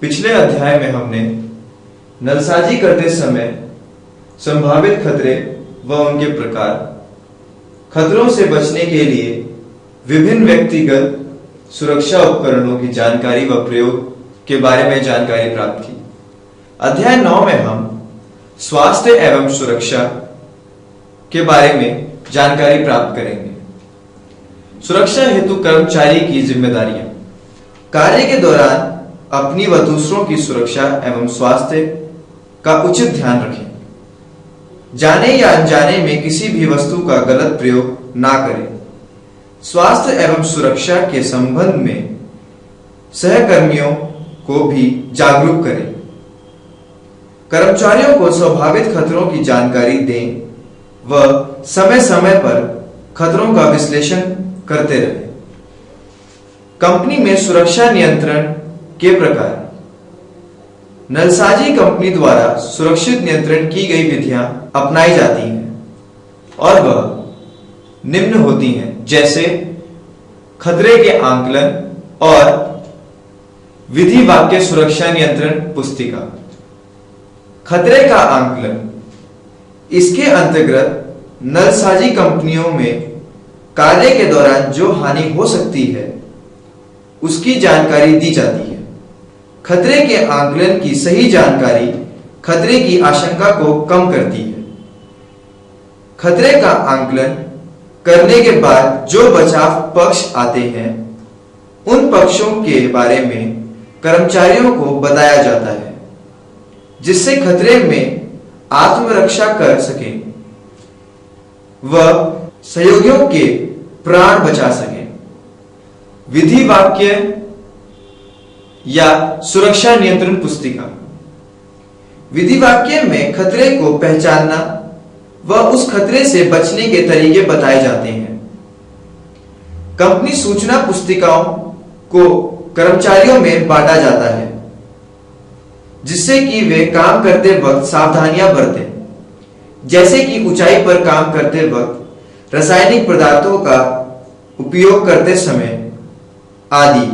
पिछले अध्याय में हमने नलसाजी करते समय संभावित खतरे व उनके प्रकार, खतरों से बचने के लिए विभिन्न व्यक्तिगत सुरक्षा उपकरणों की जानकारी व प्रयोग के बारे में जानकारी प्राप्त की। अध्याय 9 में हम स्वास्थ्य एवं सुरक्षा के बारे में जानकारी प्राप्त करेंगे। सुरक्षा हेतु कर्मचारी की जिम्मेदारियां। कार्य के दौरान अपनी व दूसरों की सुरक्षा एवं स्वास्थ्य का उचित ध्यान रखें। जाने या अनजाने में किसी भी वस्तु का गलत प्रयोग ना करें। स्वास्थ्य एवं सुरक्षा के संबंध में सहकर्मियों को भी जागरूक करें। कर्मचारियों को संभावित खतरों की जानकारी दें व समय समय पर खतरों का विश्लेषण करते रहें। कंपनी में सुरक्षा नियंत्रण के प्रकार। नलसाजी कंपनी द्वारा सुरक्षित नियंत्रण की गई विधियां अपनाई जाती हैं और वह निम्न होती हैं, जैसे खतरे के आंकलन और विधि वाक्य सुरक्षा नियंत्रण पुस्तिका। खतरे का आंकलन, इसके अंतर्गत नलसाजी कंपनियों में कार्य के दौरान जो हानि हो सकती है उसकी जानकारी दी जाती है। खतरे के आंकलन की सही जानकारी खतरे की आशंका को कम करती है। खतरे का आंकलन करने के बाद जो बचाव पक्ष आते हैं उन पक्षों के बारे में कर्मचारियों को बताया जाता है, जिससे खतरे में आत्मरक्षा कर सके व सहयोगियों के प्राण बचा सके। विधि वाक्य या सुरक्षा नियंत्रण पुस्तिका। विधि वाक्य में खतरे को पहचानना व उस खतरे से बचने के तरीके बताए जाते हैं। कंपनी सूचना पुस्तिकाओं को कर्मचारियों में बांटा जाता है, जिससे कि वे काम करते वक्त सावधानियां बरतें, जैसे कि ऊंचाई पर काम करते वक्त रासायनिक पदार्थों का उपयोग करते समय आदि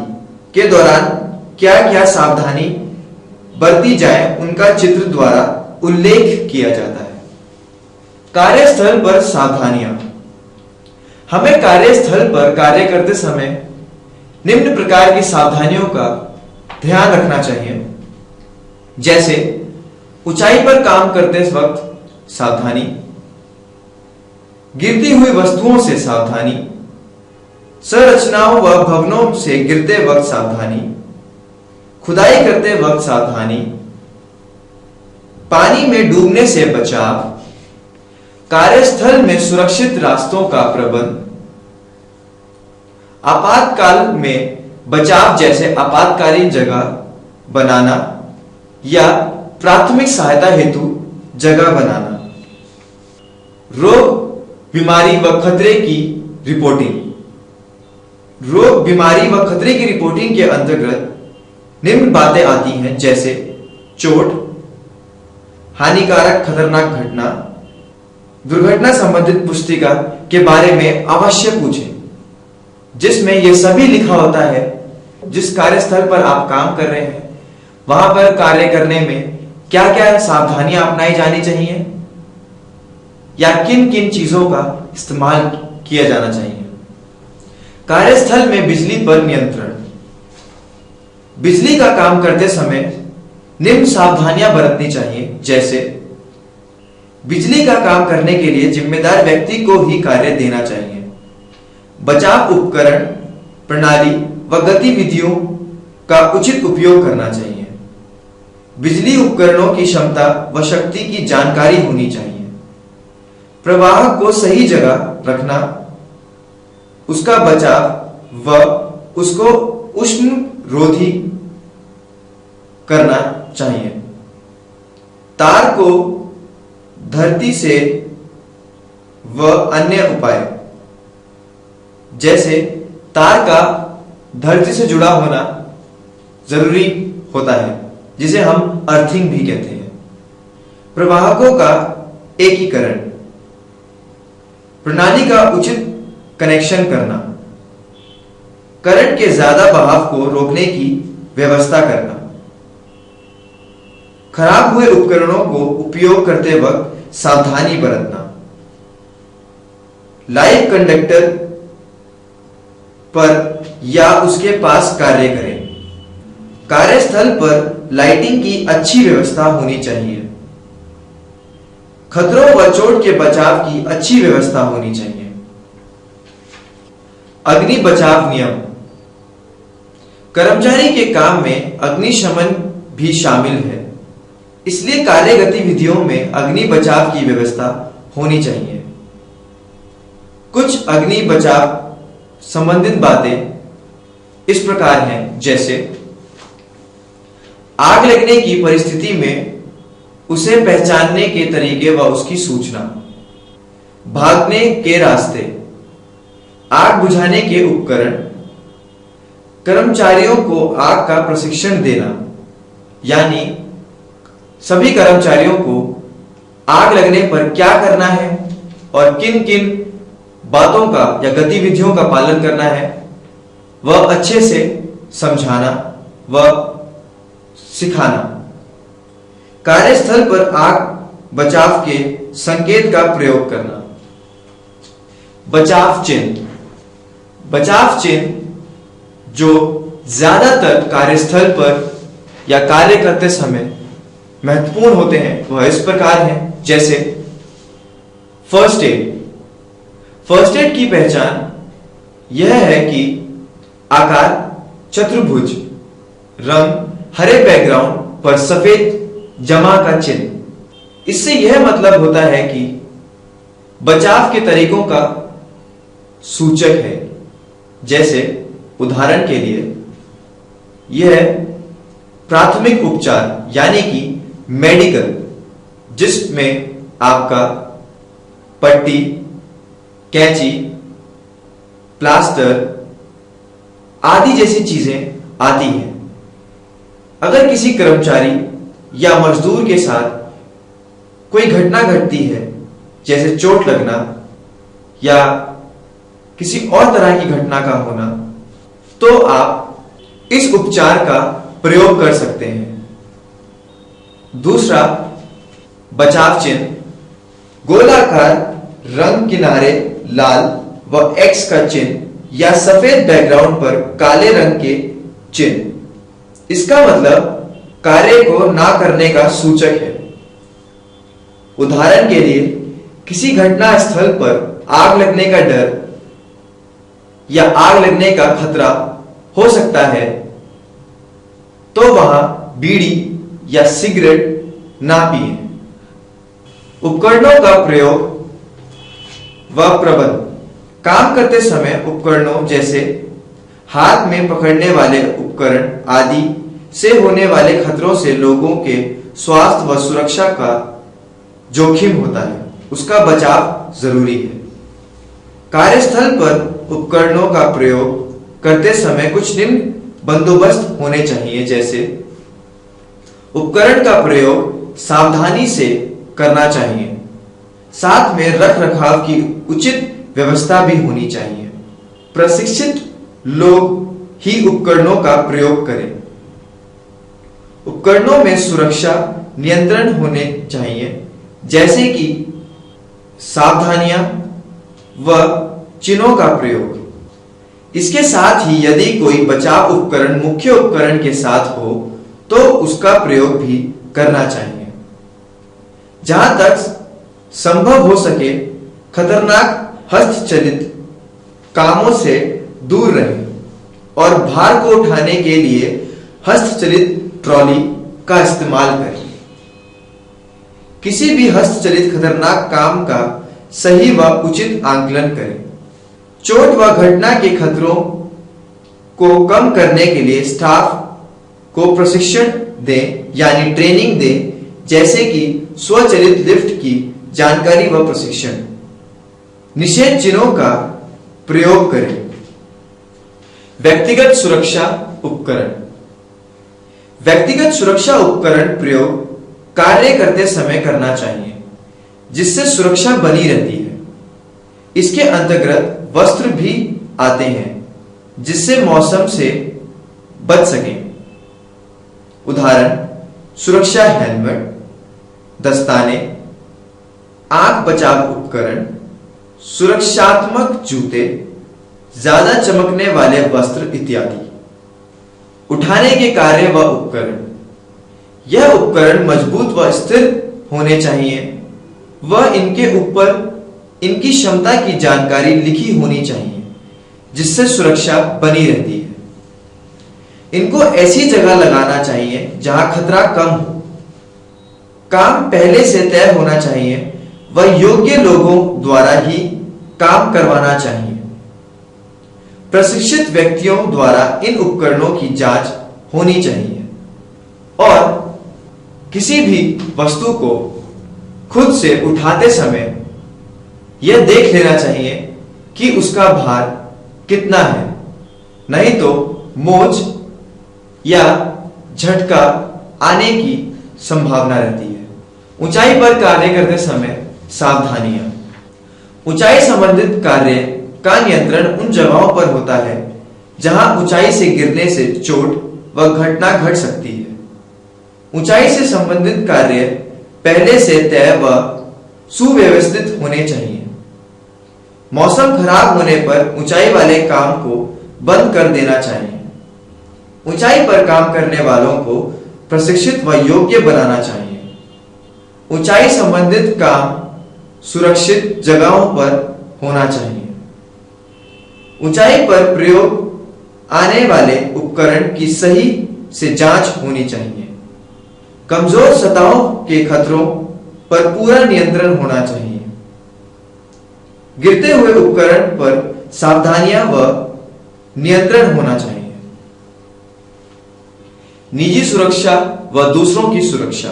के दौरान क्या क्या सावधानी बरती जाए, उनका चित्र द्वारा उल्लेख किया जाता है। कार्यस्थल पर सावधानियां। हमें कार्यस्थल पर कार्य करते समय निम्न प्रकार की सावधानियों का ध्यान रखना चाहिए, जैसे ऊंचाई पर काम करते वक्त सावधानी, गिरती हुई वस्तुओं से सावधानी, संरचनाओं व भवनों से गिरते वक्त सावधानी, खुदाई करते वक्त सावधानी, पानी में डूबने से बचाव, कार्यस्थल में सुरक्षित रास्तों का प्रबंध, आपातकाल में बचाव जैसे आपातकालीन जगह बनाना या प्राथमिक सहायता हेतु जगह बनाना। रोग, बीमारी व खतरे की रिपोर्टिंग। रोग, बीमारी व खतरे की रिपोर्टिंग के अंतर्गत निम्न बातें आती हैं, जैसे चोट, हानिकारक खतरनाक घटना। दुर्घटना संबंधित पुस्तिका के बारे में अवश्य पूछें, जिसमें यह सभी लिखा होता है जिस कार्यस्थल पर आप काम कर रहे हैं वहां पर कार्य करने में क्या क्या सावधानियां अपनाई जानी चाहिए या किन किन चीजों का इस्तेमाल किया जाना चाहिए। कार्यस्थल में बिजली पर नियंत्रण। बिजली का काम करते समय निम्न सावधानियां बरतनी चाहिए, जैसे बिजली का काम करने के लिए जिम्मेदार व्यक्ति को ही कार्य देना चाहिए। बचाव उपकरण, प्रणाली व गतिविधियों का उचित उपयोग करना चाहिए। बिजली उपकरणों की क्षमता व शक्ति की जानकारी होनी चाहिए। प्रवाह को सही जगह रखना, उसका बचाव व उसको उष्ण रोधी करना चाहिए। तार को धरती से व अन्य उपाय, जैसे तार का धरती से जुड़ा होना जरूरी होता है, जिसे हम अर्थिंग भी कहते हैं। प्रवाहकों का एकीकरण, प्रणाली का उचित कनेक्शन करना, करंट के ज्यादा बहाव को रोकने की व्यवस्था करना, खराब हुए उपकरणों को उपयोग करते वक्त सावधानी बरतना, लाइव कंडक्टर पर या उसके पास कार्य करें। कार्यस्थल पर लाइटिंग की अच्छी व्यवस्था होनी चाहिए। खतरों व चोट के बचाव की अच्छी व्यवस्था होनी चाहिए। अग्नि बचाव नियम। कर्मचारी के काम में अग्निशमन भी शामिल है, इसलिए कार्य गतिविधियों में अग्नि बचाव की व्यवस्था होनी चाहिए। कुछ अग्नि बचाव संबंधित बातें इस प्रकार हैं, जैसे आग लगने की परिस्थिति में उसे पहचानने के तरीके व उसकी सूचना, भागने के रास्ते, आग बुझाने के उपकरण, कर्मचारियों को आग का प्रशिक्षण देना, यानी सभी कर्मचारियों को आग लगने पर क्या करना है और किन किन बातों का या गतिविधियों का पालन करना है वह अच्छे से समझाना व सिखाना। कार्यस्थल पर आग बचाव के संकेत का प्रयोग करना। बचाव चिन्ह। बचाव चिन्ह जो ज्यादातर कार्यस्थल पर या कार्य करते समय महत्वपूर्ण होते हैं वह इस प्रकार हैं, जैसे फर्स्ट एड। फर्स्ट एड की पहचान यह है कि आकार चतुर्भुज, रंग हरे बैकग्राउंड पर सफेद जमा का चिन्ह। इससे यह मतलब होता है कि बचाव के तरीकों का सूचक है। जैसे उदाहरण के लिए यह प्राथमिक उपचार यानी कि मेडिकल, जिसमें आपका पट्टी, कैंची, प्लास्टर आदि जैसी चीजें आती हैं। अगर किसी कर्मचारी या मजदूर के साथ कोई घटना घटती है, जैसे चोट लगना या किसी और तरह की घटना का होना, तो आप इस उपचार का प्रयोग कर सकते हैं। दूसरा बचाव चिन्ह गोलाकार, रंग किनारे लाल व एक्स का चिन्ह या सफेद बैकग्राउंड पर काले रंग के चिन्ह। इसका मतलब कार्य को ना करने का सूचक है। उदाहरण के लिए किसी घटना स्थल पर आग लगने का डर या आग लगने का खतरा हो सकता है, तो वहां बीड़ी या सिगरेट ना पिए। उपकरणों का प्रयोग व प्रबंध। काम करते समय उपकरणों जैसे हाथ में पकड़ने वाले उपकरण आदि से होने वाले खतरों से लोगों के स्वास्थ्य व सुरक्षा का जोखिम होता है, उसका बचाव जरूरी है। कार्यस्थल पर उपकरणों का प्रयोग करते समय कुछ निम्न बंदोबस्त होने चाहिए, जैसे उपकरण का प्रयोग सावधानी से करना चाहिए, साथ में रख रखाव की उचित व्यवस्था भी होनी चाहिए। प्रशिक्षित लोग ही उपकरणों का प्रयोग करें। उपकरणों में सुरक्षा नियंत्रण होने चाहिए, जैसे कि सावधानियां व चिन्हों का प्रयोग। इसके साथ ही यदि कोई बचाव उपकरण मुख्य उपकरण के साथ हो तो उसका प्रयोग भी करना चाहिए। जहां तक संभव हो सके खतरनाक हस्तचलित कामों से दूर रहें और भार को उठाने के लिए हस्तचलित ट्रॉली का इस्तेमाल करें। किसी भी हस्तचलित खतरनाक काम का सही व उचित आंकलन करें। चोट व घटना के खतरों को कम करने के लिए स्टाफ को प्रशिक्षण दें, यानी ट्रेनिंग दें, जैसे कि स्वचालित लिफ्ट की जानकारी व प्रशिक्षण। निषेध चिन्हों का प्रयोग करें। व्यक्तिगत सुरक्षा उपकरण। व्यक्तिगत सुरक्षा उपकरण प्रयोग कार्य करते समय करना चाहिए, जिससे सुरक्षा बनी रहती है। इसके अंतर्गत वस्त्र भी आते हैं, जिससे मौसम से बच सकें। उदाहरण सुरक्षा हेलमेट, दस्ताने, आंख बचाव उपकरण, सुरक्षात्मक जूते, ज्यादा चमकने वाले वस्त्र इत्यादि। उठाने के कार्य व उपकरण, यह उपकरण मजबूत व स्थिर होने चाहिए व इनके ऊपर इनकी क्षमता की जानकारी लिखी होनी चाहिए जिससे सुरक्षा बनी रहती है। इनको ऐसी जगह लगाना चाहिए जहां खतरा कम हो। काम पहले से तय होना चाहिए व योग्य लोगों द्वारा ही काम करवाना चाहिए। प्रशिक्षित व्यक्तियों द्वारा इन उपकरणों की जांच होनी चाहिए और किसी भी वस्तु को खुद से उठाते समय यह देख लेना चाहिए कि उसका भार कितना है, नहीं तो मोच या झटका आने की संभावना रहती है। ऊंचाई पर कार्य करते समय सावधानियां। ऊंचाई संबंधित कार्य का नियंत्रण उन जगहों पर होता है जहां ऊंचाई से गिरने से चोट व घटना घट सकती है। ऊंचाई से संबंधित कार्य पहले से तय व सुव्यवस्थित होने चाहिए। मौसम खराब होने पर ऊंचाई वाले काम को बंद कर देना चाहिए। ऊंचाई पर काम करने वालों को प्रशिक्षित व योग्य बनाना चाहिए। ऊंचाई संबंधित काम सुरक्षित जगहों पर होना चाहिए। ऊंचाई पर प्रयोग आने वाले उपकरण की सही से जांच होनी चाहिए। कमजोर सतहों के खतरों पर पूरा नियंत्रण होना चाहिए। गिरते हुए उपकरण पर सावधानियां व नियंत्रण होना चाहिए। निजी सुरक्षा व दूसरों की सुरक्षा।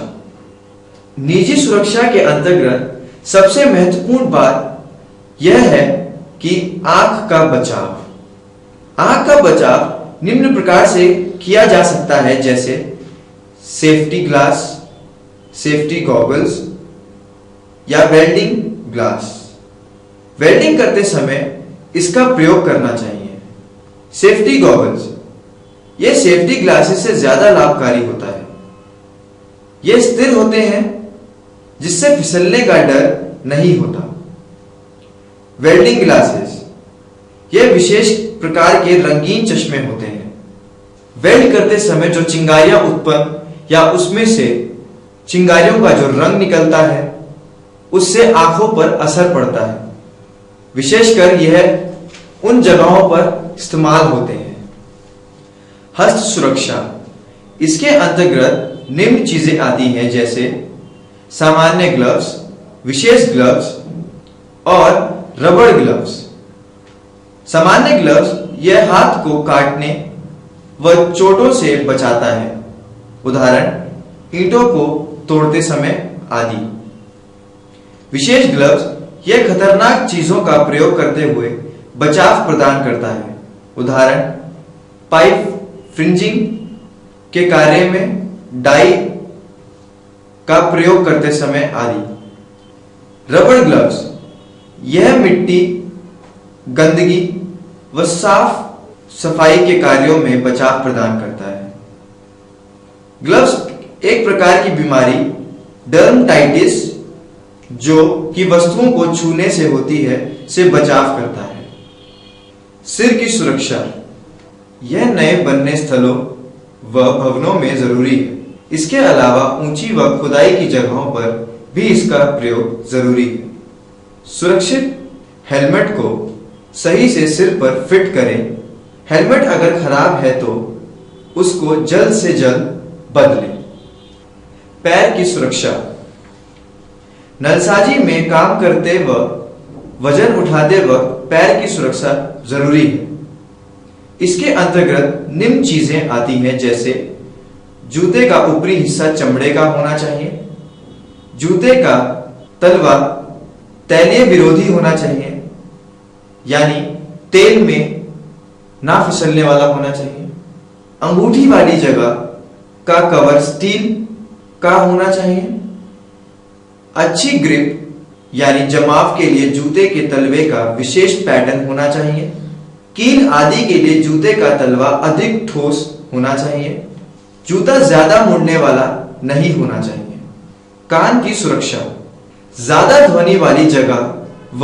निजी सुरक्षा के अंतर्गत सबसे महत्वपूर्ण बात यह है कि आंख का बचाव। आंख का बचाव निम्न प्रकार से किया जा सकता है, जैसे सेफ्टी ग्लास, सेफ्टी गॉगल्स या वेल्डिंग ग्लास। वेल्डिंग करते समय इसका प्रयोग करना चाहिए। सेफ्टी गॉगल्स, यह सेफ्टी ग्लासेस से ज्यादा लाभकारी होता है। यह स्थिर होते हैं जिससे फिसलने का डर नहीं होता। वेल्डिंग ग्लासेस, यह विशेष प्रकार के रंगीन चश्मे होते हैं। वेल्ड करते समय जो चिंगारियां उत्पन्न या उसमें से चिंगारियों का जो रंग निकलता है उससे आंखों पर असर पड़ता है। विशेषकर यह उन जगहों पर इस्तेमाल होते हैं। हस्त सुरक्षा, इसके अंतर्गत निम्न चीजें आती हैं, जैसे सामान्य ग्लव्स, विशेष ग्लव्स और रबड़ ग्लव्स। सामान्य ग्लव्स यह हाथ को काटने व चोटों से बचाता है, उदाहरण ईंटों को तोड़ते समय आदि। विशेष ग्लव्स यह खतरनाक चीजों का प्रयोग करते हुए बचाव प्रदान करता है, उदाहरण पाइप फ्रिंजिंग के कार्य में डाई का प्रयोग करते समय आदि। रबड़ ग्लव्स यह मिट्टी, गंदगी व साफ सफाई के कार्यों में बचाव प्रदान करता है। ग्लव्स एक प्रकार की बीमारी डर्मेटाइटिस, जो कि वस्तुओं को छूने से होती है, से बचाव करता है। सिर की सुरक्षा, यह नए बनने स्थलों व भवनों में जरूरी है। इसके अलावा ऊंची व खुदाई की जगहों पर भी इसका प्रयोग जरूरी है। सुरक्षित हेलमेट को सही से सिर पर फिट करें। हेलमेट अगर खराब है तो उसको जल्द से जल्द बदलें। पैर की सुरक्षा, नलसाजी में काम करते व वजन उठाते वक्त पैर की सुरक्षा जरूरी है। इसके अंतर्गत निम्न चीजें आती हैं, जैसे जूते का ऊपरी हिस्सा चमड़े का होना चाहिए। जूते का तलवा तैलीय विरोधी होना चाहिए, यानी तेल में ना फिसलने वाला होना चाहिए। अंगूठी वाली जगह का कवर स्टील का होना चाहिए। अच्छी ग्रिप यानी जमाव के लिए जूते के तलवे का विशेष पैटर्न होना चाहिए। कील आदि के लिए जूते का तलवा अधिक ठोस होना चाहिए। जूता ज्यादा मुड़ने वाला नहीं होना चाहिए। कान की सुरक्षा, ज्यादा ध्वनि वाली जगह व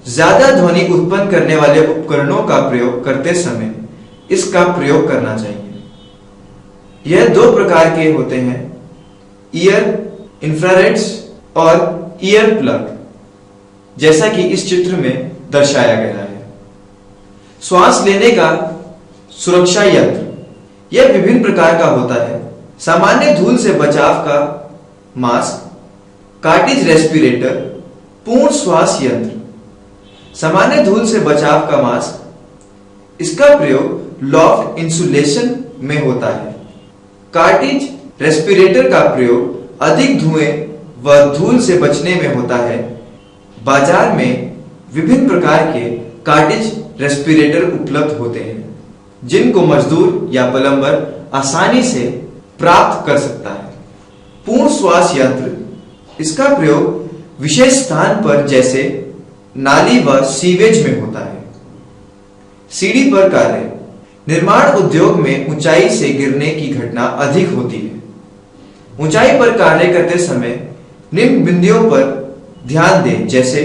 ज्यादा ध्वनि उत्पन्न करने वाले उपकरणों का प्रयोग करते समय इसका प्रयोग करना चाहिए। यह दो प्रकार के होते हैं, ईयर इंफ्रारेड्स और ईयर प्लग, जैसा कि इस चित्र में दर्शाया गया है। श्वास लेने का सुरक्षा यंत्र, यह विभिन्न प्रकार का होता है। सामान्य धूल से बचाव का मास्क, कार्टिज रेस्पिरेटर, पूर्ण श्वास यंत्र। सामान्य धूल से बचाव का मास्क, इसका प्रयोग लॉफ्ट इंसुलेशन में होता है। कार्टिज रेस्पिरेटर का प्रयोग अधिक धुएं व धूल से बचने में होता है। बाजार में विभिन्न प्रकार के कार्टिज रेस्पिरेटर उपलब्ध होते हैं, जिनको मजदूर या प्लम्बर आसानी से प्राप्त कर सकता है। पूर्ण श्वास यंत्र, इसका प्रयोग विशेष स्थान पर जैसे नाली व सीवेज में होता है। सीढ़ी पर कार्य, निर्माण उद्योग में ऊंचाई से गिरने की घटना अधिक होती है। ऊंचाई पर कार्य करते समय निम्न बिंदुओं पर ध्यान दें, जैसे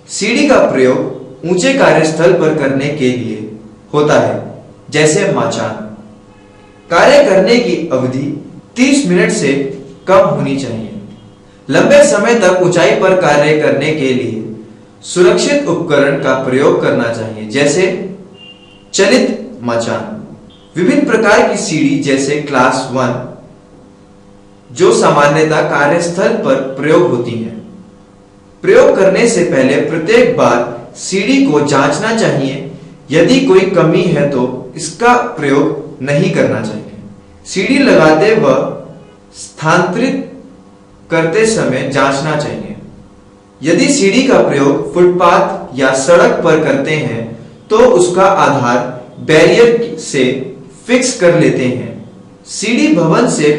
सीढ़ी का प्रयोग ऊंचे कार्यस्थल पर करने के लिए होता है, जैसे माचान। कार्य करने की अवधि 30 मिनट से कम होनी चाहिए। लंबे समय तक ऊंचाई पर कार्य करने के लिए सुरक्षित उपकरण का प्रयोग करना चाहिए, जैसे चलित मचान। विभिन्न प्रकार की सीढ़ी जैसे क्लास 1, जो सामान्यतः कार्यस्थल पर प्रयोग होती है। प्रयोग करने से पहले प्रत्येक बार सीढ़ी को जांचना चाहिए। यदि कोई कमी है तो इसका प्रयोग नहीं करना चाहिए। सीढ़ी लगाते व स्थानांतरित करते समय जांचना चाहिए। यदि सीढ़ी का प्रयोग फुटपाथ या सड़क पर करते हैं तो उसका आधार बैरियर से फिक्स कर लेते हैं। सीढ़ी भवन से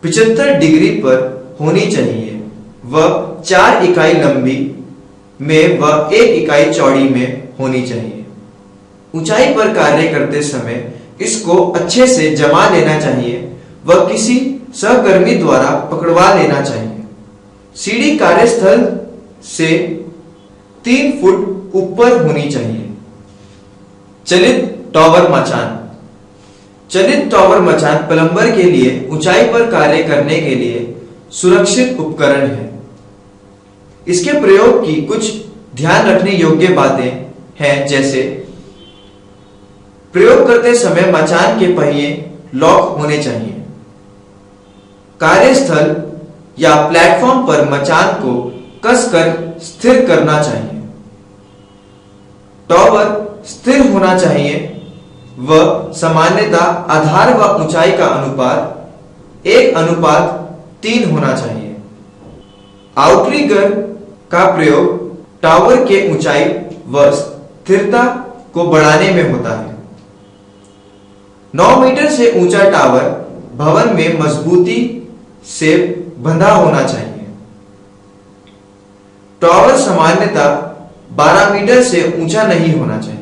75 डिग्री पर होनी चाहिए व 4 इकाई लंबी में व 1 इकाई चौड़ी में होनी चाहिए। ऊंचाई पर कार्य करते समय इसको अच्छे से जमा लेना चाहिए व किसी सहकर्मी द्वारा पकड़वा लेना चाहिए। सीढ़ी कार्यस्थल से 3 फुट ऊपर होनी चाहिए। चलित टॉवर मचान, चलित टॉवर मचान प्लम्बर के लिए ऊंचाई पर कार्य करने के लिए सुरक्षित उपकरण है। इसके प्रयोग की कुछ ध्यान रखने योग्य बातें हैं, जैसे प्रयोग करते समय मचान के पहिए लॉक होने चाहिए। कार्यस्थल या प्लेटफॉर्म पर मचान को कसकर स्थिर करना चाहिए। टॉवर स्थिर होना चाहिए व सामान्यतः आधार व ऊंचाई का अनुपात 1:3 होना चाहिए। आउटरिगर का प्रयोग टावर के ऊंचाई व स्थिरता को बढ़ाने में होता है। 9 मीटर से ऊंचा टावर भवन में मजबूती से बंधा होना चाहिए। टावर सामान्यतः 12 मीटर से ऊंचा नहीं होना चाहिए।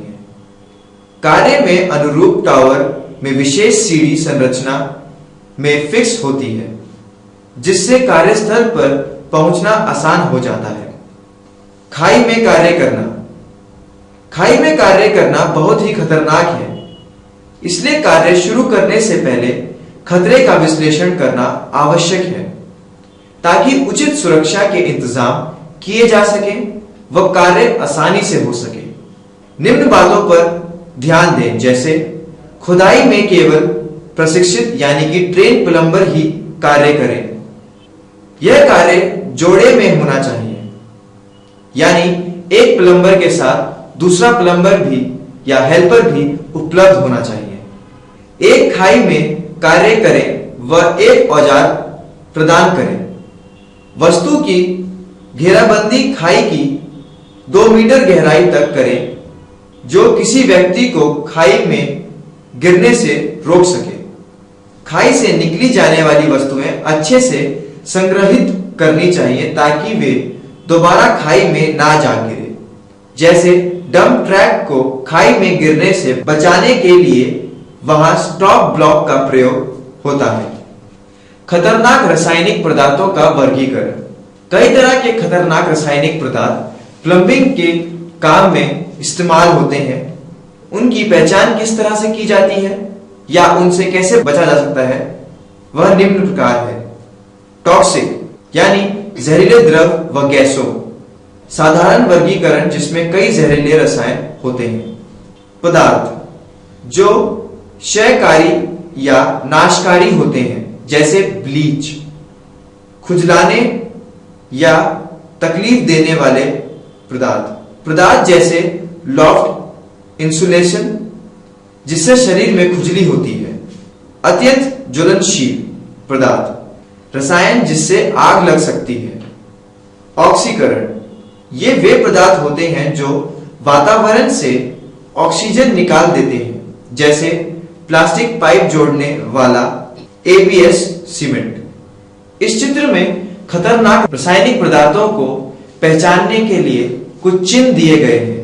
कार्य में अनुरूप टावर में विशेष सीढ़ी संरचना में फिक्स होती है, जिससे कार्यस्थल पर पहुंचना आसान हो जाता है। खाई में कार्य करना, खाई में कार्य करना बहुत ही खतरनाक है, इसलिए कार्य शुरू करने से पहले खतरे का विश्लेषण करना आवश्यक है, ताकि उचित सुरक्षा के इंतजाम किए जा सके व कार्य आसानी से हो सके। निम्न बातों पर ध्यान दें, जैसे खुदाई में केवल प्रशिक्षित यानी कि ट्रेन प्लम्बर ही कार्य करें। यह कार्य जोड़े में होना चाहिए, यानी एक प्लम्बर के साथ दूसरा प्लम्बर भी या हेल्पर भी उपलब्ध होना चाहिए। एक खाई में कार्य करें व एक औजार प्रदान करें। वस्तु की घेराबंदी खाई की 2 मीटर गहराई तक करें, जो किसी व्यक्ति को खाई में गिरने से रोक सके। खाई से निकली जाने वाली वस्तुएं अच्छे से संग्रहित करनी चाहिए, ताकि वे दोबारा खाई में ना जा गिरे। जैसे डंप ट्रक को खाई में गिरने से बचाने के लिए वहां स्टॉप ब्लॉक का प्रयोग होता है। खतरनाक रासायनिक पदार्थों का वर्गीकरण। कई तरह के खतरनाक रासायनिक पदार्थ प्लम्बिंग के काम में इस्तेमाल होते हैं। उनकी पहचान किस तरह से की जाती है या उनसे कैसे बचा जा सकता है, वह निम्न प्रकार है। टॉक्सिक यानी जहरीले द्रव व गैसों। साधारण वर्गीकरण जिसमें कई जहरीले रसायन होते हैं। पदार्थ जो क्षयकारी या नाशकारी होते हैं, जैसे ब्लीच। खुजलाने या तकलीफ देने वाले पदार्थ जैसे लॉफ्ट इंसुलेशन, जिससे शरीर में खुजली होती है। अत्यंत ज्वलनशील पदार्थ, रसायन जिससे आग लग सकती है। ऑक्सीकरण, ये वे पदार्थ होते हैं जो वातावरण से ऑक्सीजन निकाल देते हैं, जैसे प्लास्टिक पाइप जोड़ने वाला ABS सीमेंट। इस चित्र में खतरनाक रासायनिक पदार्थों को पहचानने के लिए कुछ चिन्ह दिए गए हैं,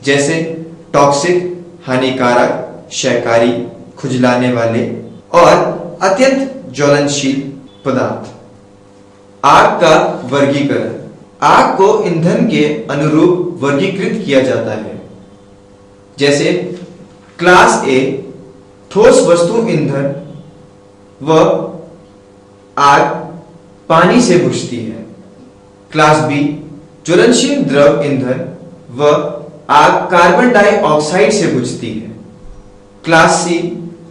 जैसे टॉक्सिक हानिकारक, क्षयकारी, खुजलाने वाले और अत्यंत ज्वलनशील पदार्थ। आग का वर्गीकरण। आग को ईंधन के अनुरूप वर्गीकृत किया जाता है, जैसे क्लास A ठोस वस्तु ईंधन व आग पानी से बुझती है। क्लास B ज्वलनशील द्रव ईंधन व आग कार्बन डाइऑक्साइड से बुझती है। क्लास C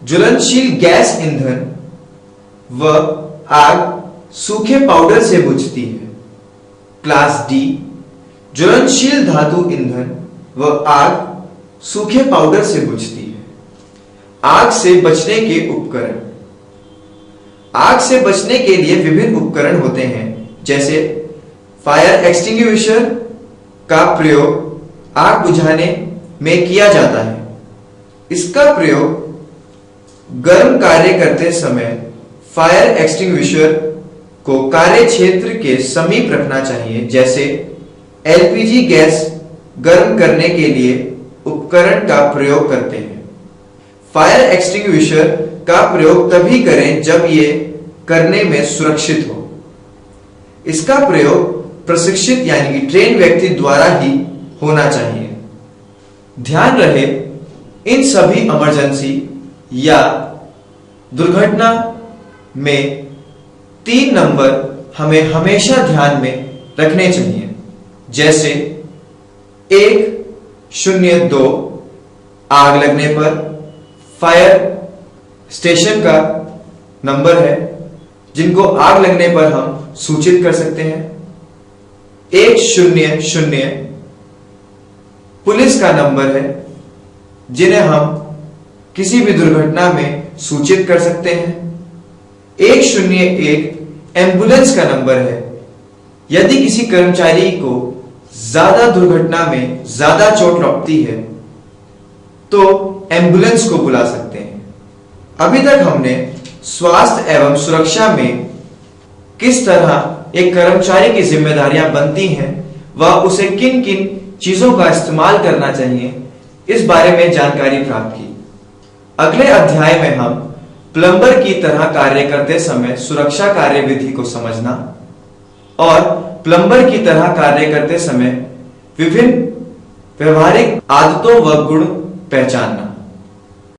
ज्वलनशील गैस ईंधन व आग सूखे पाउडर से बुझती है। क्लास D ज्वलनशील धातु ईंधन व आग सूखे पाउडर से बुझती है। आग से बचने के उपकरण। आग से बचने के लिए विभिन्न उपकरण होते हैं, जैसे फायर एक्सटिंग्विशर का प्रयोग आग बुझाने में किया जाता है। इसका प्रयोग गर्म कार्य करते समय फायर एक्सटिंग्विशर को कार्य क्षेत्र के समीप रखना चाहिए, जैसे LPG गैस गर्म करने के लिए उपकरण का प्रयोग करते हैं। फायर एक्सटिंग्विशर का प्रयोग तभी करें जब ये करने में सुरक्षित हो। इसका प्रयोग प्रशिक्षित यानी कि ट्रेन व्यक्ति द्वारा ही होना चाहिए। ध्यान रहे, इन सभी इमरजेंसी या दुर्घटना में 3 नंबर हमें हमेशा ध्यान में रखने चाहिए, जैसे 102 आग लगने पर फायर स्टेशन का नंबर है, जिनको आग लगने पर हम सूचित कर सकते हैं। 100 पुलिस का नंबर है, जिन्हें हम किसी भी दुर्घटना में सूचित कर सकते हैं। 101 एम्बुलेंस का नंबर है, यदि किसी कर्मचारी को ज्यादा दुर्घटना में ज्यादा चोट लगती है तो एम्बुलेंस को बुला सकते हैं। अभी तक हमने स्वास्थ्य एवं सुरक्षा में किस तरह एक कर्मचारी की जिम्मेदारियां बनती हैं व उसे किन किन चीजों का इस्तेमाल करना चाहिए, इस बारे में जानकारी प्राप्त की। अगले अध्याय में हम प्लम्बर की तरह कार्य करते समय सुरक्षा कार्यविधि को समझना और प्लम्बर की तरह कार्य करते समय विभिन्न व्यवहारिक आदतों व गुण पहचानना।